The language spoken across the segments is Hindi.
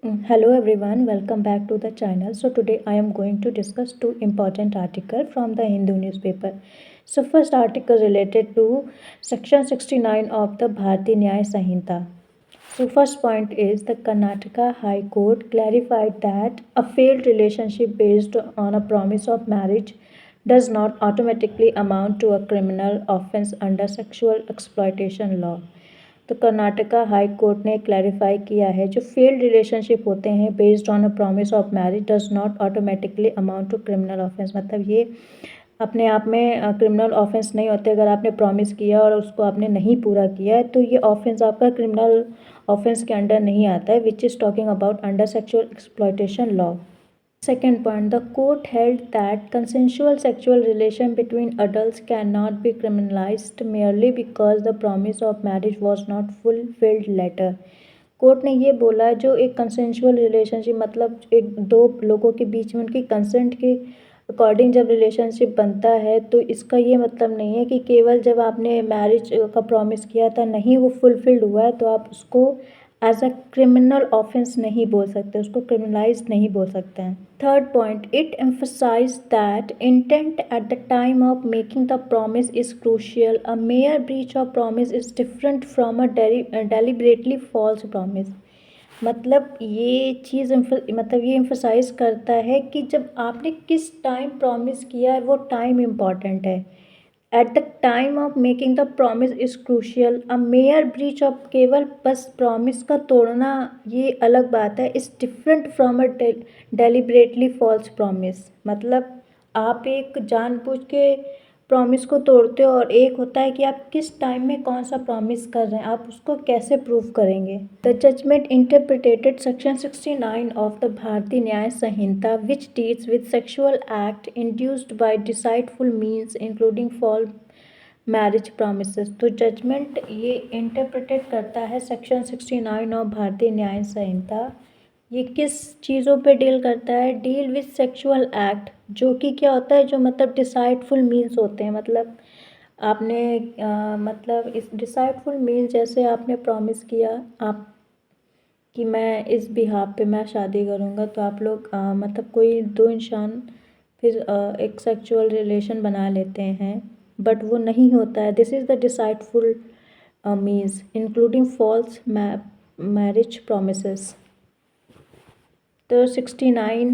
Hello everyone, welcome back to the channel. So today I am going to discuss two important articles from the Hindu newspaper. So first article related to section 69 of the Bharati Nyaya Samhita. So first point is the Karnataka High Court clarified that a failed relationship based on a promise of marriage does not automatically amount to a criminal offense under sexual exploitation law. तो कर्नाटका हाई कोर्ट ने क्लैरिफाई किया है जो फेल्ड रिलेशनशिप होते हैं based on a promise of marriage does not automatically amount to criminal offence. मतलब ये अपने आप में क्रिमिनल ऑफेंस नहीं होते। अगर आपने प्रॉमिस किया और उसको आपने नहीं पूरा किया है तो ये ऑफेंस आपका क्रिमिनल ऑफेंस के अंडर नहीं आता है, which is talking about under sexual exploitation law. Second point, the court held that consensual sexual relation between adults cannot be criminalized merely because the promise of marriage was not fulfilled later. Court ने ये बोला जो एक कंसेंशुअल रिलेशनशिप मतलब एक दो लोगों के बीच में उनकी कंसेंट के अकॉर्डिंग जब रिलेशनशिप बनता है तो इसका ये मतलब नहीं है कि केवल जब आपने मैरिज का प्रॉमिस किया था नहीं वो फुलफिल्ड हुआ है तो आप उसको एज अ क्रिमिनल ऑफेंस नहीं बोल सकते, उसको क्रिमिनलाइज नहीं बोल सकते हैं। Third point, it emphasise that intent at the time of making the promise is crucial. A mere breach of promise is different from a deliberately false promise. मतलब ये चीज़ मतलब ये एम्फसाइज करता है कि जब आपने किस टाइम प्रॉमिस किया है वो टाइम इम्पॉर्टेंट है। At the time of making the promise is crucial. A mere breach of केवल बस प्रॉमिस का तोड़ना ये अलग बात है, is different from a deliberately false promise. मतलब आप एक जानबूझ के प्रॉमिस को तोड़ते हो और एक होता है कि आप किस टाइम में कौन सा प्रॉमिस कर रहे हैं, आप उसको कैसे प्रूव करेंगे। The judgment interpreted section 69 of the Bharatiya Nyaya Sanhita which deals with sexual act induced by deceitful means including false marriage promises. तो जजमेंट ये इंटरप्रिटेट करता है सेक्शन 69 ऑफ भारतीय न्याय संहिता। ये किस चीज़ों पे डील करता है? डील विद सेक्सुअल एक्ट, जो कि क्या होता है, जो मतलब डिसाइडफुल मीन्स होते हैं। मतलब आपने मतलब इस डिसाइडफुल मीन्स जैसे आपने प्रॉमिस किया आप कि मैं इस बिहाफ पे मैं शादी करूँगा, तो आप लोग मतलब कोई दो इंसान फिर एक सेक्सुअल रिलेशन बना लेते हैं बट वो नहीं होता है। This is the deceitful means including false marriage promises. तो 69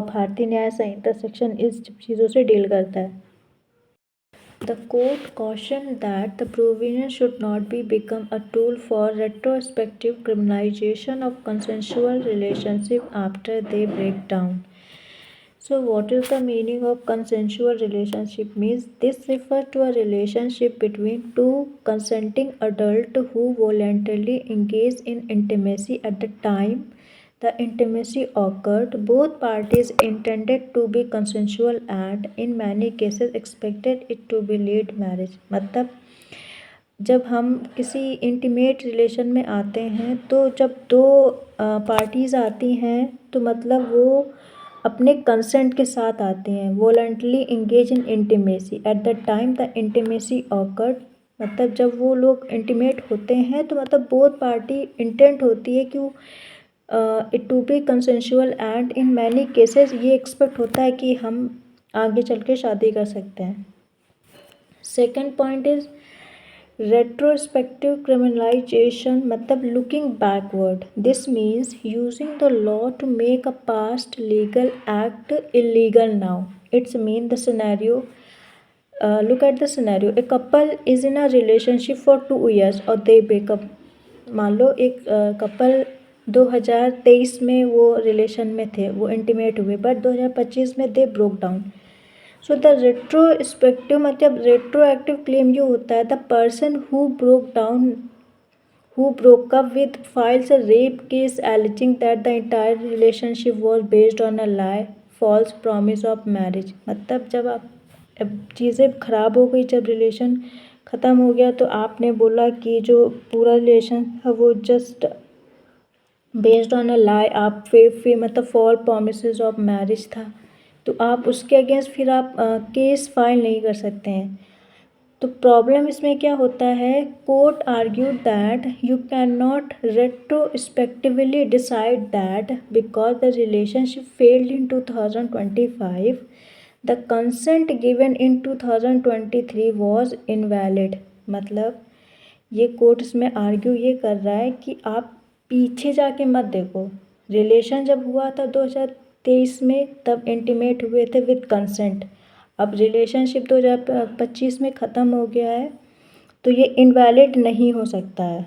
भारतीय न्याय संहिता सेक्शन इस चीज़ों से डील करता है। The court cautioned that the provision should not be become a tool for retrospective criminalization of consensual relationship after they break down. So what is the meaning of consensual relationship? Means this refers to a relationship between two consenting adults who voluntarily engage in intimacy at the time the intimacy occurred. Both parties intended to be consensual and in many cases expected it to be lead marriage. मतलब जब हम किसी इंटीमेट रिलेशन में आते हैं तो जब दो पार्टीज़ आती हैं तो मतलब वो अपने कंसेंट के साथ आती हैं। Voluntarily engage in intimacy at the time the intimacy occurred. मतलब जब वो लोग इंटीमेट होते हैं तो मतलब बोथ पार्टी इंटेंट होती है कि वो it to be consensual and in many cases ये एक्सपेक्ट होता है कि हम आगे चल के शादी कर सकते हैं। Second point is retrospective criminalisation, मतलब looking backward. This means using the law to make a past legal act illegal now. It's mean the scenario, look at the scenario, a couple is in a relationship for 2 years और they break up। मान लो एक कपल 2023 में वो रिलेशन में थे, वो इंटीमेट हुए, बट 2025 में they broke down. So the retrospective मतलब रेट्रोएक्टिव क्लेम ये होता है the person who broke up with files a rape case alleging that the entire relationship was based on a lie, false promise of marriage। मतलब जब आप चीज़ें ख़राब हो गई, जब रिलेशन ख़त्म हो गया तो आपने बोला कि जो पूरा रिलेशन था वो जस्ट बेस्ड ऑन अ लाई, आप फिर मतलब फॉल प्रोमिस ऑफ मैरिज था, तो आप उसके अगेंस्ट फिर आप केस फाइल नहीं कर सकते हैं। तो प्रॉब्लम इसमें क्या होता है, court argued that you can not retrospectively decide that because the relationship failed in 2025 the consent given in 2023 was invalid. मतलब ये कोर्ट इसमें आर्ग्यू ये कर रहा है कि आप पीछे जाके मत देखो, रिलेशन जब हुआ था 2023 में तब इंटीमेट हुए थे विद कंसेंट, अब रिलेशनशिप 2025 में ख़त्म हो गया है तो ये इनवैलिड नहीं हो सकता है।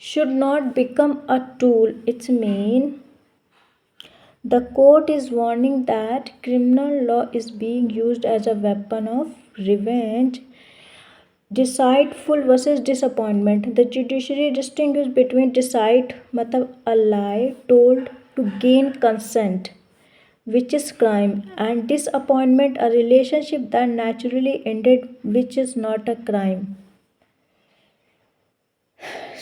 Should not become a tool, it's mean the court is warning that criminal law is being used as a weapon of revenge, deceitful versus disappointment. The judiciary distinguish between deceit मतलब a lie told to gain consent, which is crime, and disappointment a relationship that naturally ended, which is not a crime.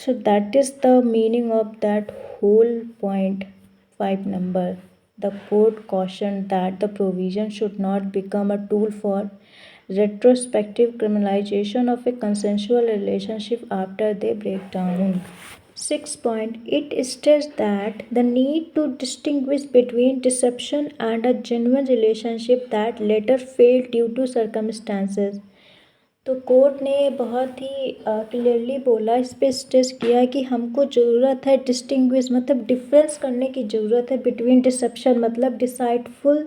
So that is the meaning of that whole point 5 number. The court cautioned that the provision should not become a tool for retrospective criminalization of a consensual relationship after they break down. 6 point, it states that the need to distinguish between deception and a genuine relationship that later failed due to circumstances. तो कोर्ट ने बहुत ही क्लियरली बोला, इस पर स्ट्रेस किया कि हमको ज़रूरत है डिस्टिंग्विश मतलब डिफरेंस करने की ज़रूरत है बिटवीन डिसेप्शन मतलब डिसाइडफुल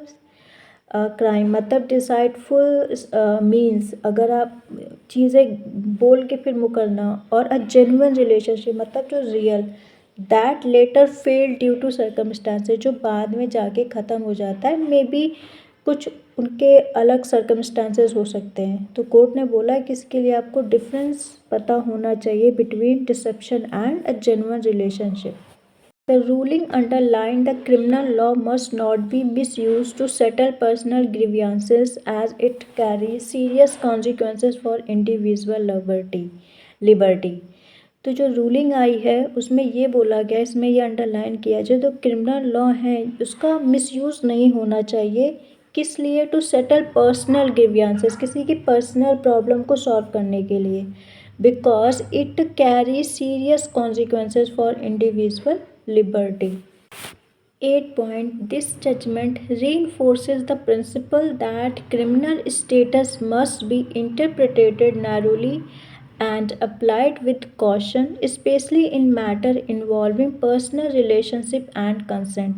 क्राइम मतलब डिसाइडफुल मीन्स अगर आप चीज़ें बोल के फिर मुकरना, और अ जेन्युइन रिलेशनशिप मतलब जो real, that later fail due to circumstances जो बाद में जाके ख़त्म हो जाता है, मे बी कुछ उनके अलग सर्कमस्टांसेस हो सकते हैं। तो कोर्ट ने बोला कि इसके लिए आपको डिफरेंस पता होना चाहिए between dissipation and a genuine relationship. The ruling underlined the criminal law must not be misused to settle personal grievances as it carries serious consequences for individual liberty. तो जो रूलिंग आई है उसमें ये बोला गया, इसमें ये अंडरलाइन किया जो क्रिमिनल लॉ है उसका मिसयूज़ नहीं होना चाहिए, किस लिए, टू सेटल पर्सनल ग्रीवियंसेस किसी की पर्सनल प्रॉब्लम को सॉल्व करने के लिए, because it carry serious consequences for individual liberty. 8 point, this judgment reinforces the principle that criminal status must be interpreted narrowly and applied with caution, especially in matter involving personal relationship and consent.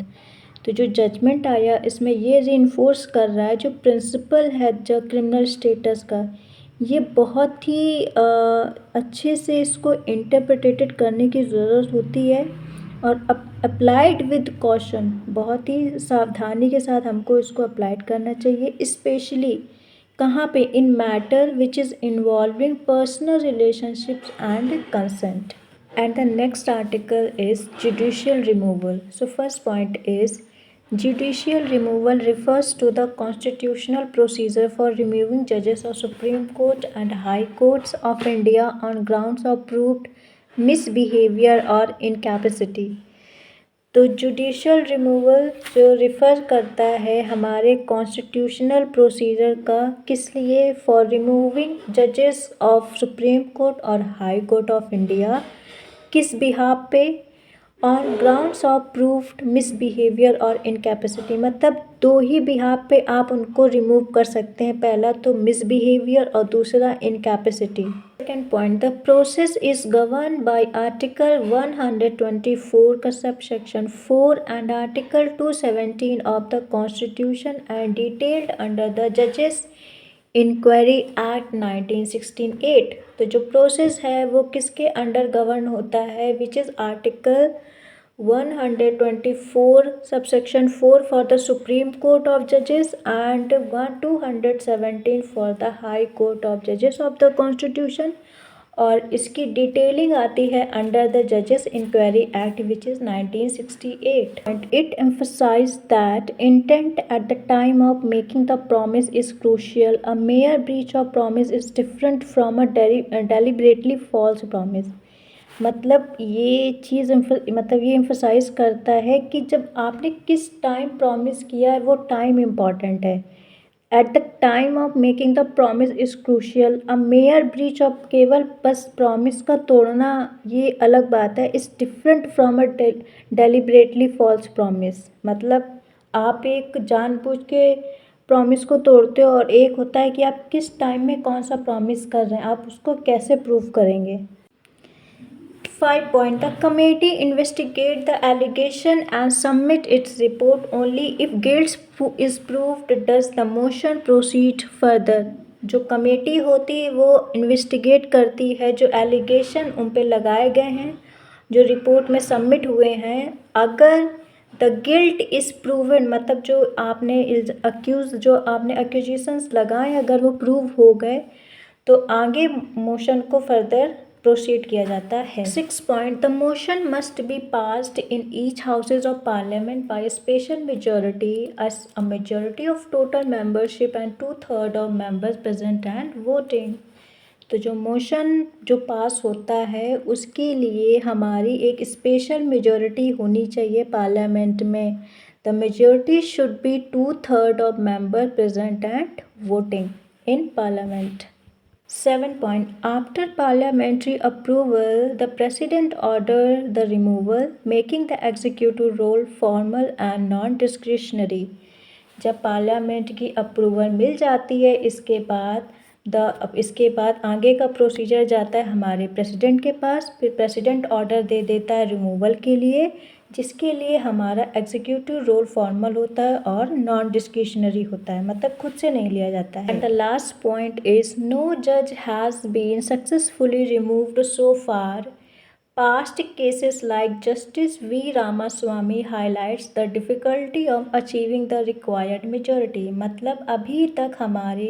तो जो जजमेंट आया इसमें ये रीइंफोर्स कर रहा है जो प्रिंसिपल है जो क्रिमिनल स्टेटस का, ये बहुत ही अच्छे से इसको इंटरप्रिटेटेड करने की ज़रूरत होती है और अप्लाइड विद कॉशन, बहुत ही सावधानी के साथ हमको इसको अप्लाइड करना चाहिए, स्पेशली कहाँ पे, इन matter which is involving personal relationships and consent. And the next article is judicial removal. So first point is judicial removal refers to the constitutional procedure for removing judges of Supreme Court and High Courts of India on grounds of proved misbehavior or incapacity. तो जुडिशल रिमूवल जो रिफ़र करता है हमारे कॉन्स्टिट्यूशनल प्रोसीजर का, किस लिए, फॉर रिमूविंग जजेस ऑफ सुप्रीम कोर्ट और हाई कोर्ट ऑफ इंडिया, किस बिहाफ पे, on grounds of proofed misbehaviour और इनकैपेसिटी, मतलब दो ही बिहाफ पे आप उनको रिमूव कर सकते हैं, पहला तो मिसबिहेवियर और दूसरा incapacity. Second point, the process is govern by article 124 का sub section 4 and article 217 of the constitution and detailed under the जजेस इंक्वायरी एक्ट 1968. तो जो प्रोसेस है वो किसके अंडर गवर्न होता है, which is article 124 subsection 4 for the Supreme Court of जजेस and 217 for the High Court of जजेस ऑफ द कॉन्स्टिट्यूशन, और इसकी डिटेलिंग आती है अंडर द जजेस Inquiry Act which is 1968. And it emphasise that intent at the time of making the promise is crucial, a mere breach of promise is different from a deliberately false promise. मतलब ये चीज़ मतलब ये एम्फसाइज करता है कि जब आपने किस टाइम प्रॉमिस किया है वो टाइम इम्पॉर्टेंट है, at the time of making the promise is crucial. A mere breach of, केवल बस प्रॉमिस का तोड़ना ये अलग बात है, is different from a deliberately false promise. मतलब आप एक जानबूझ के प्रॉमिस को तोड़ते हो और एक होता है कि आप किस टाइम में कौन सा प्रॉमिस कर रहे हैं, आप उसको कैसे प्रूव करेंगे। 5 point. The committee investigate the allegation and submit its report only if guilt is proved. Does the motion proceed further? जो कमेटी होती है वो इन्वेस्टिगेट करती है जो एलिगेशन उन पे लगाए गए हैं, जो रिपोर्ट में सबमिट हुए हैं। अगर द गिल्ट इज़ प्रूवन, मतलब जो आपने एक्यूजेशंस लगाए अगर वो प्रूव हो गए तो आगे मोशन को फर्दर प्रोसीड किया जाता है। 6 point. The motion must be passed in each houses of parliament by special majority, a majority of total membership and 2/3 of members present and voting. तो जो मोशन जो पास होता है उसके लिए हमारी एक स्पेशल मेजॉरिटी होनी चाहिए पार्लियामेंट में। The majority should be 2/3 of member present and voting in parliament. 7 point. After parliamentary approval, the president ordered the removal, making the executive role formal and non-discretionary. जब पार्लियामेंट की अप्रूवल मिल जाती है इसके बाद आगे का प्रोसीजर जाता है हमारे प्रेसिडेंट के पास, फिर प्रेसिडेंट ऑर्डर दे देता है रिमूवल के लिए, जिसके लिए हमारा एग्जीक्यूटिव रोल फॉर्मल होता है और नॉन डिस्क्रिशनरी होता है, मतलब खुद से नहीं लिया जाता है। And the last point is no जज has been successfully removed so far. Past cases like Justice V. Ramaswamy highlights the difficulty of achieving the required majority। मतलब अभी तक हमारे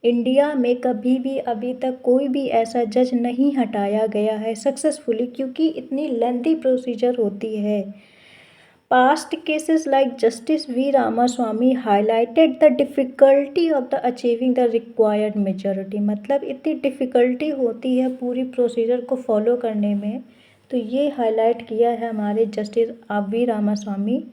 इंडिया में कभी भी अभी तक कोई भी ऐसा जज नहीं हटाया गया है सक्सेसफुली, क्योंकि इतनी लेंथी प्रोसीजर होती है। Past cases like Justice V. Ramaswamy highlighted the difficulty of the achieving the required majority। मतलब इतनी डिफ़िकल्टी होती है पूरी प्रोसीजर को फॉलो करने में, तो ये हाईलाइट किया है हमारे justice V Ramaswami.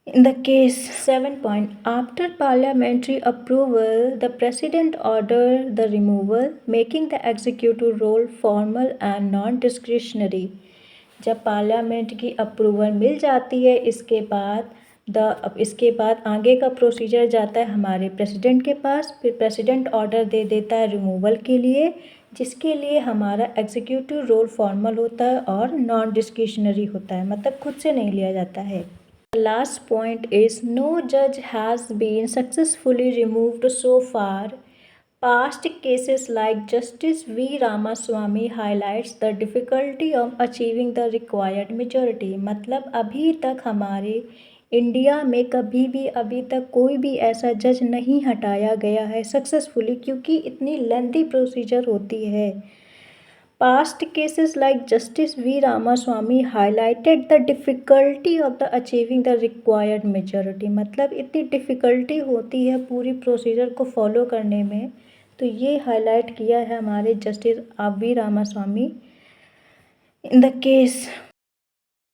In the case 7 point. After parliamentary approval, the president ordered the removal, making the executive role formal and non-discretionary। जब पार्लियामेंट की अप्रूवल मिल जाती है इसके बाद आगे का प्रोसीजर जाता है हमारे प्रेसिडेंट के पास, फिर प्रेसिडेंट ऑर्डर दे देता है रिमूवल के लिए, जिसके लिए हमारा एग्जीक्यूटिव रोल फॉर्मल होता है और नॉन डिस्क्रिशनरी होता है, मतलब खुद से नहीं लिया जाता है। लास्ट पॉइंट इज नो जज has been successfully removed so far. Past cases like Justice V. Ramaswamy highlights the difficulty of achieving the required majority। मतलब अभी तक हमारे इंडिया में कभी भी अभी तक कोई भी ऐसा जज नहीं हटाया गया है सक्सेसफुली, क्योंकि इतनी लेंथी प्रोसीजर होती है। Past cases like Justice V. Ramaswamy highlighted the difficulty of the achieving the required majority। मतलब इतनी डिफ़िकल्टी होती है पूरी प्रोसीजर को फॉलो करने में, तो ये हाईलाइट किया है हमारे justice V Ramaswami. In the case